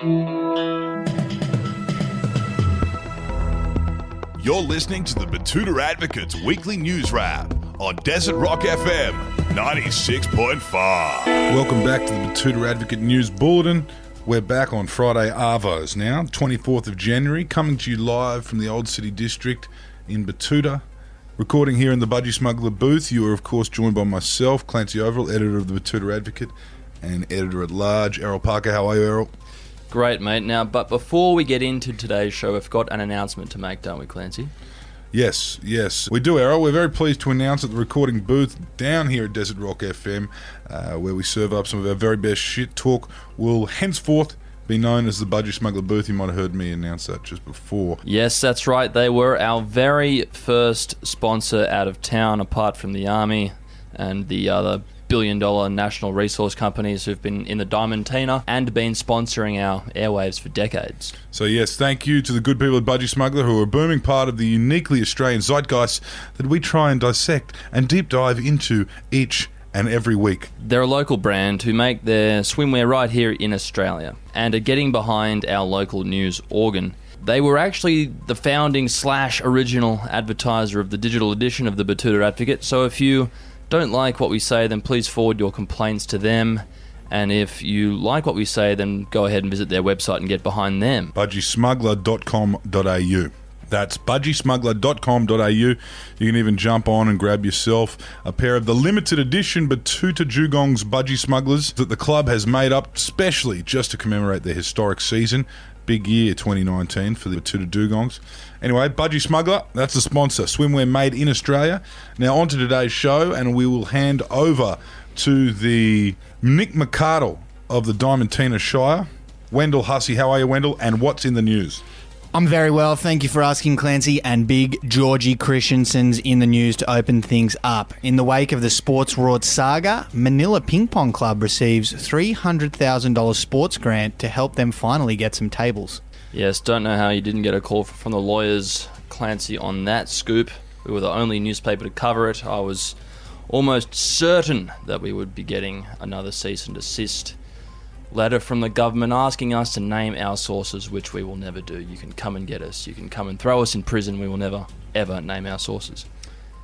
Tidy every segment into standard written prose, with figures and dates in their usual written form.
You're listening to the Betoota Advocate's weekly news wrap on Desert Rock FM 96.5. Welcome back to the Betoota Advocate News Bulletin. We're back on Friday Arvos now, 24th of January, coming to you live from the Old City District in Betoota. Recording here in the Budgie Smuggler booth, you are of course joined by myself, Clancy, editor of the Betoota Advocate and editor-at-large, Errol Parker. How are you, Errol? Great, mate. Now, but before we get into today's show, we've got an announcement to make, don't we, Clancy? Yes, we do, Errol. We're very pleased to announce that the recording booth down here at Desert Rock FM, where we serve up some of our very best shit talk, will henceforth be known as the Budgie Smuggler booth. You might have heard me announce that just before. Yes, that's right. They were our very first sponsor out of town, apart from the Army and the other billion-dollar national resource companies who've been in the Diamantina and been sponsoring our airwaves for decades. So yes, thank you to the good people at Budgie Smuggler, who are a booming part of the uniquely Australian zeitgeist that we try and dissect and deep dive into each and every week. They're a local brand who make their swimwear right here in Australia and are getting behind our local news organ. They were actually the founding / original advertiser of the digital edition of the Betoota Advocate, so if you don't like what we say, then please forward your complaints to them. And if you like what we say, then go ahead and visit their website and get behind them. budgiesmuggler.com.au. That's budgiesmuggler.com.au. You can even jump on and grab yourself a pair of the limited edition Betoota Dugongs Budgie Smugglers that the club has made up specially just to commemorate their historic season. Big year 2019 for the Betoota Dugongs. Anyway, Budgie Smuggler, that's the sponsor. Swimwear made in Australia. Now on to today's show, and we will hand over to the Nick McCardle of the Diamantina Shire. Wendell Hussey, how are you, Wendell? And what's in the news? I'm very well, thank you for asking, Clancy. And big Georgie Christensen's in the news to open things up. In the wake of the Sports Rorts saga, Manila Ping Pong Club receives $300,000 sports grant to help them finally get some tables. Yes, don't know how you didn't get a call from the lawyers, Clancy, on that scoop. We were the only newspaper to cover it. I was almost certain that we would be getting another cease and desist letter from the government asking us to name our sources, which we will never do. You can come and get us. You can come and throw us in prison. We will never, ever name our sources.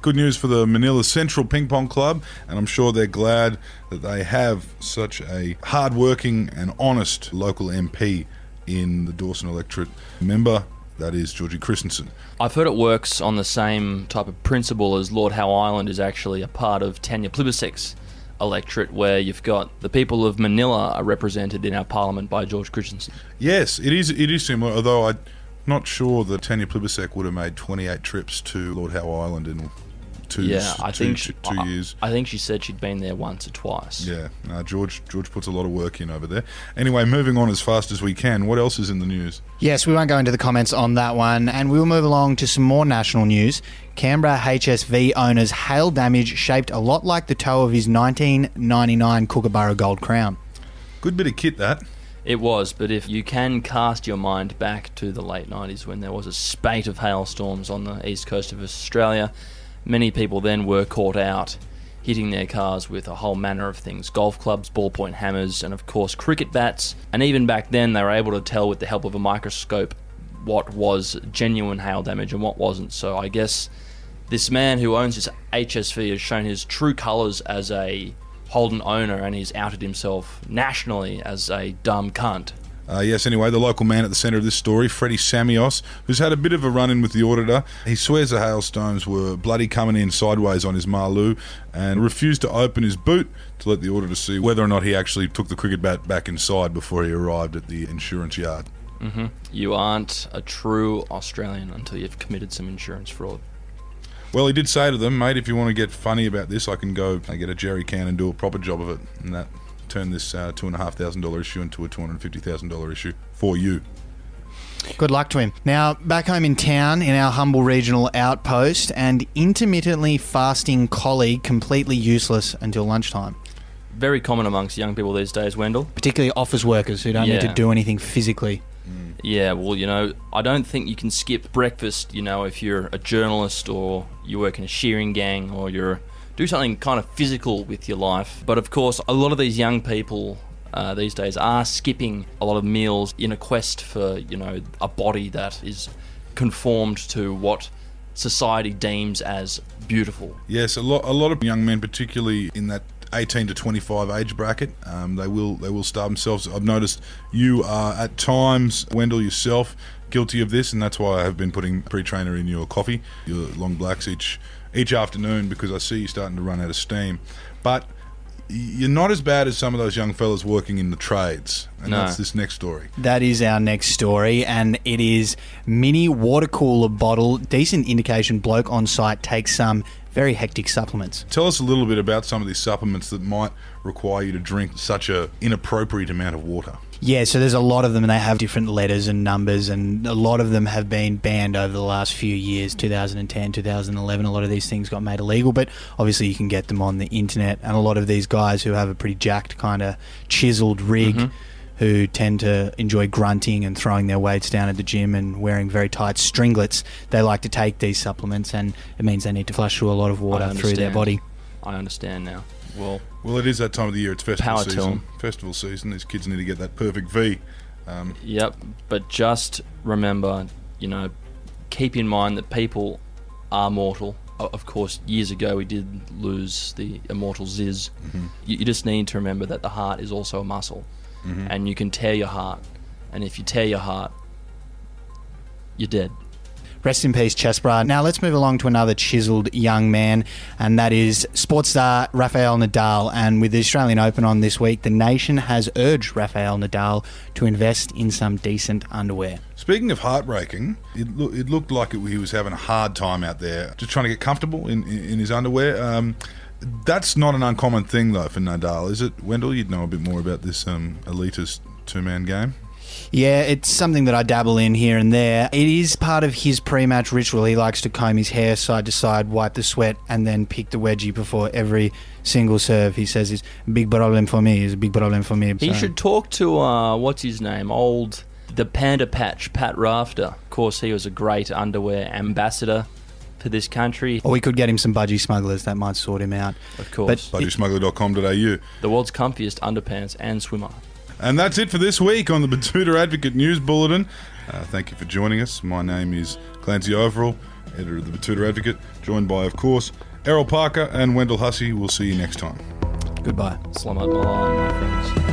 Good news for the Manila Central Ping Pong Club, and I'm sure they're glad that they have such a hard-working and honest local MP in the Dawson electorate member. That is Georgie Christensen. I've heard it works on the same type of principle as Lord Howe Island is actually a part of Tanya Plibersek's electorate, where you've got the people of Manila are represented in our parliament by George Christensen. Yes, it is similar, although I'm not sure that Tanya Plibersek would have made 28 trips to Lord Howe Island in two years. I think she said she'd been there once or twice. Yeah, no, George puts a lot of work in over there. Anyway, moving on as fast as we can. What else is in the news? Yes, we won't go into the comments on that one, and we'll move along to some more national news. Canberra HSV owner's hail damage shaped a lot like the toe of his 1999 Kookaburra Gold Crown. Good bit of kit, that. It was, but if you can cast your mind back to the late 90s when there was a spate of hailstorms on the east coast of Australia, many people then were caught out hitting their cars with a whole manner of things. Golf clubs, ballpoint hammers, and of course cricket bats. And even back then they were able to tell with the help of a microscope what was genuine hail damage and what wasn't. So I guess this man who owns this HSV has shown his true colours as a Holden owner, and he's outed himself nationally as a dumb cunt. Yes, anyway, the local man at the centre of this story, Freddie Samios, who's had a bit of a run-in with the auditor. He swears the hailstones were bloody coming in sideways on his Marloo and refused to open his boot to let the auditor see whether or not he actually took the cricket bat back inside before he arrived at the insurance yard. Mm-hmm. You aren't a true Australian until you've committed some insurance fraud. Well, he did say to them, mate, if you want to get funny about this, I can go get a jerry can and do a proper job of it. And that turned this $2,500 issue into a $250,000 issue for you. Good luck to him. Now, back home in town, in our humble regional outpost, and intermittently fasting colleague completely useless until lunchtime. Very common amongst young people these days, Wendell. Particularly office workers who don't need to do anything physically. Yeah, well, I don't think you can skip breakfast, if you're a journalist or you work in a shearing gang or do something kind of physical with your life. But of course, a lot of these young people these days are skipping a lot of meals in a quest for, a body that is conformed to what society deems as beautiful. Yes, a lot of young men, particularly in that 18 to 25 age bracket, they will starve themselves. I've noticed you are at times, Wendell, yourself, guilty of this, and that's why I have been putting pre-trainer in your coffee, your long blacks each afternoon, because I see you starting to run out of steam. But you're not as bad as some of those young fellas working in the trades, and No. that's this next story. That is our next story, and it is mini water cooler bottle. Decent indication bloke on site takes some very hectic supplements. Tell us a little bit about some of these supplements that might require you to drink such a inappropriate amount of water. Yeah, so there's a lot of them, and they have different letters and numbers, and a lot of them have been banned over the last few years, 2010, 2011. A lot of these things got made illegal, but obviously you can get them on the internet, and a lot of these guys who have a pretty jacked kind of chiseled rig, who tend to enjoy grunting and throwing their weights down at the gym and wearing very tight stringlets, they like to take these supplements, and it means they need to flush through a lot of water through their body. I understand now. Well, it is that time of the year. It's festival Power to season. 'em. Festival season. These kids need to get that perfect V. Yep, but just remember, keep in mind that people are mortal. Of course, years ago we did lose the immortal Ziz. You just need to remember that the heart is also a muscle, and you can tear your heart, and if you tear your heart, you're dead. Rest in peace, chest bra. Now let's move along to another chiseled young man, and that is sports star Rafael Nadal. And with the Australian Open on this week, the nation has urged Rafael Nadal to invest in some decent underwear. Speaking of heartbreaking, it looked like he was having a hard time out there, just trying to get comfortable in his underwear. That's not an uncommon thing, though, for Nadal, is it? Wendell, you'd know a bit more about this elitist two-man game. Yeah, it's something that I dabble in here and there. It is part of his pre-match ritual. He likes to comb his hair side to side, wipe the sweat, and then pick the wedgie before every single serve. He says it's a big problem for me. It's a big problem for me. He should talk to, what's his name, the Panda Patch, Pat Rafter. Of course, he was a great underwear ambassador for this country. Or we could get him some budgie smugglers. That might sort him out. Of course. budgiesmuggler.com.au. The world's comfiest underpants and swimmer. And that's it for this week on the Betoota Advocate News Bulletin. Thank you for joining us. My name is Clancy Overall, editor of the Betoota Advocate, joined by, of course, Errol Parker and Wendell Hussey. We'll see you next time. Goodbye. Selamat malam, my friends.